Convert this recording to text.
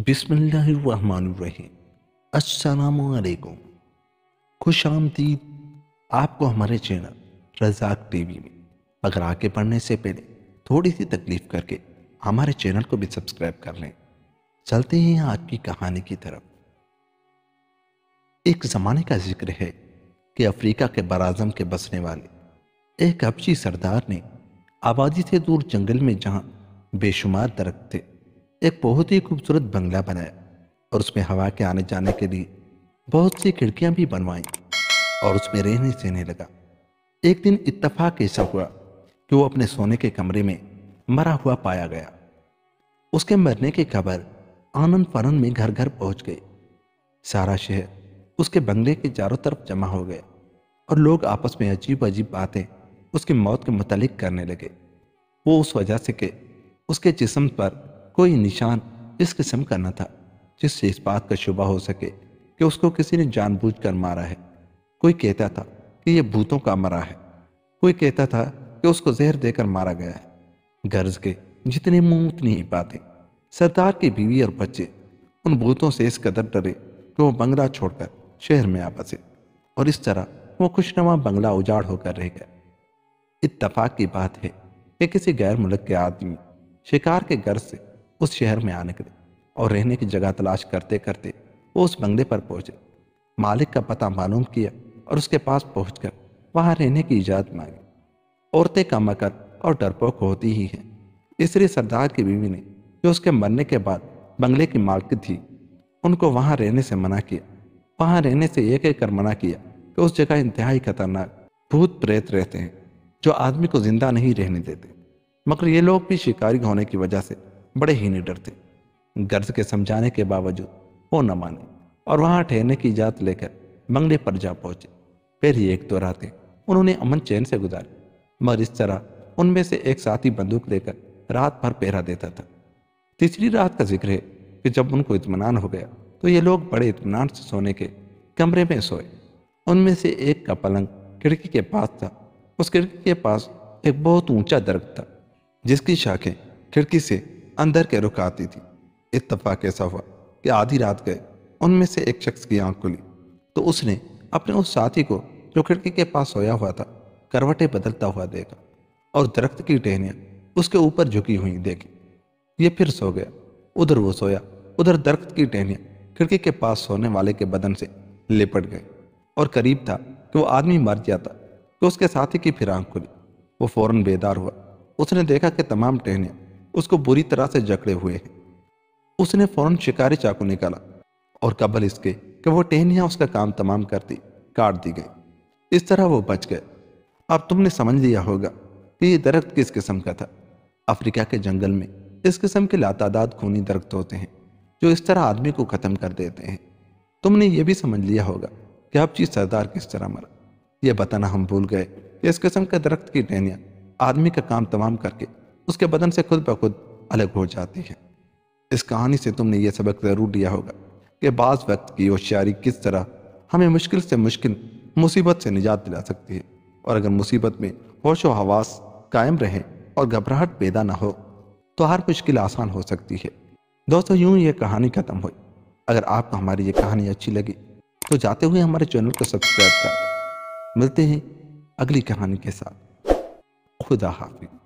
بسم اللہ الرحمن الرحیم۔ السلام علیکم، خوش آمدید آپ کو ہمارے چینل رزاق ٹی وی میں۔ اگر آگے بڑھنے سے پہلے تھوڑی سی تکلیف کر کے ہمارے چینل کو بھی سبسکرائب کر لیں۔ چلتے ہیں آج کی کہانی کی طرف۔ ایک زمانے کا ذکر ہے کہ افریقہ کے براعظم کے بسنے والے ایک حبشی سردار نے آبادی سے دور جنگل میں، جہاں بے شمار درخت تھے، ایک بہت ہی خوبصورت بنگلہ بنایا اور اس میں ہوا کے آنے جانے کے لیے بہت سی کھڑکیاں بھی بنوائیں اور اس میں رہنے سہنے لگا۔ ایک دن اتفاق ایسا ہوا کہ وہ اپنے سونے کے کمرے میں مرا ہوا پایا گیا۔ اس کے مرنے کی خبر آنن فنن میں گھر گھر پہنچ گئی۔ سارا شہر اس کے بنگلے کے چاروں طرف جمع ہو گیا اور لوگ آپس میں عجیب عجیب باتیں اس کی موت کے متعلق کرنے لگے۔ وہ اس وجہ سے کہ اس کے جسم پر کوئی نشان اس قسم کا نہ تھا جس سے اس بات کا شبہ ہو سکے کہ اس کو کسی نے جان بوجھ کر مارا ہے۔ کوئی کہتا تھا کہ یہ بھوتوں کا مرا ہے، کوئی کہتا تھا کہ اس کو زہر دے کر مارا گیا ہے۔ غرض کے جتنے منہ اتنی ہی باتیں۔ سردار کی بیوی اور بچے ان بھوتوں سے اس قدر ڈرے کہ وہ بنگلہ چھوڑ کر شہر میں آ بسے، اور اس طرح وہ خوشنما بنگلہ اجاڑ ہو کر رہ گیا۔ اتفاق کی بات ہے کہ کسی غیر ملک کے آدمی شکار کے غرض سے اس شہر میں آ نکلے اور رہنے کی جگہ تلاش کرتے کرتے وہ اس بنگلے پر پہنچے۔ مالک کا پتہ معلوم کیا اور اس کے پاس پہنچ کر وہاں رہنے کی اجازت مانگی۔ عورتیں کم عقل اور ڈرپوک ہوتی ہی ہیں، اس لیے سردار کی بیوی نے، جو اس کے مرنے کے بعد بنگلے کی مالکن تھی، ان کو وہاں رہنے سے منع کیا۔ وہاں رہنے سے یہ کہہ کر منع کیا کہ اس جگہ انتہائی خطرناک بھوت پریت رہتے ہیں جو آدمی کو زندہ نہیں رہنے دیتے، مگر یہ لوگ بھی شکاری ہونے کی وجہ سے بڑے ہی نڈر تھے۔ غرض کے سمجھانے کے باوجود وہ نہ مانے اور وہاں ٹھہرنے کی اجازت لے کر بنگلے پر جا پہنچے۔ پھر ہی ایک دو راتیں انہوں نے امن چین سے گزاری، مگر اس طرح ان میں سے ایک ساتھی بندوق لے کر رات بھر پہرا دیتا تھا۔ تیسری رات کا ذکر ہے کہ جب ان کو اطمینان ہو گیا تو یہ لوگ بڑے اطمینان سے سونے کے کمرے میں سوئے۔ ان میں سے ایک کا پلنگ کھڑکی کے پاس تھا۔ اس کھڑکی کے پاس ایک بہت اونچا درخت تھا جس کی شاخیں کھڑکی سے اندر کے رخ آتی تھی۔ اتفاق ایسا ہوا کہ آدھی رات گئے ان میں سے ایک شخص کی آنکھ کھلی تو اس نے اپنے اس ساتھی کو جو کھڑکی کے پاس سویا ہوا تھا کروٹیں بدلتا ہوا دیکھا اور درخت کی ٹہنیاں اس کے اوپر جھکی ہوئی دیکھی۔ یہ پھر سو گیا۔ ادھر وہ سویا، ادھر درخت کی ٹہنیاں کھڑکی کے پاس سونے والے کے بدن سے لپٹ گئے اور قریب تھا کہ وہ آدمی مر جاتا کہ اس کے ساتھی کی پھر آنکھ کھلی۔ وہ فوراً بیدار ہوا۔ اس نے دیکھا کہ تمام ٹہنیاں اس کو بری طرح سے جکڑے ہوئے ہیں۔ اس نے فوراً شکاری چاقو نکالا اور قبل اس کے کہ وہ ٹہنیاں اس کا کام تمام کرتی کاٹ دی گئی۔ اس طرح وہ بچ گئے۔ اب تم نے سمجھ لیا ہوگا کہ یہ درخت کس قسم کا تھا۔ افریقہ کے جنگل میں اس قسم کے لاتعداد خونی درخت ہوتے ہیں جو اس طرح آدمی کو ختم کر دیتے ہیں۔ تم نے یہ بھی سمجھ لیا ہوگا کہ حبشی سردار کس طرح مرا۔ یہ بتانا ہم بھول گئے کہ اس قسم کے درخت کی ٹہنیاں آدمی کا کام تمام کر کے اس کے بدن سے خود بخود الگ ہو جاتی ہیں۔ اس کہانی سے تم نے یہ سبق ضرور لیا ہوگا کہ بعض وقت کی ہوشیاری کس طرح ہمیں مشکل سے مشکل مصیبت سے نجات دلا سکتی ہے، اور اگر مصیبت میں ہوش و حواس قائم رہیں اور گھبراہٹ پیدا نہ ہو تو ہر مشکل آسان ہو سکتی ہے۔ دوستو، یوں یہ کہانی ختم ہوئی۔ اگر آپ کو ہماری یہ کہانی اچھی لگی تو جاتے ہوئے ہمارے چینل کو سبسکرائب کر۔ ملتے ہیں اگلی کہانی کے ساتھ۔ خدا حافظ۔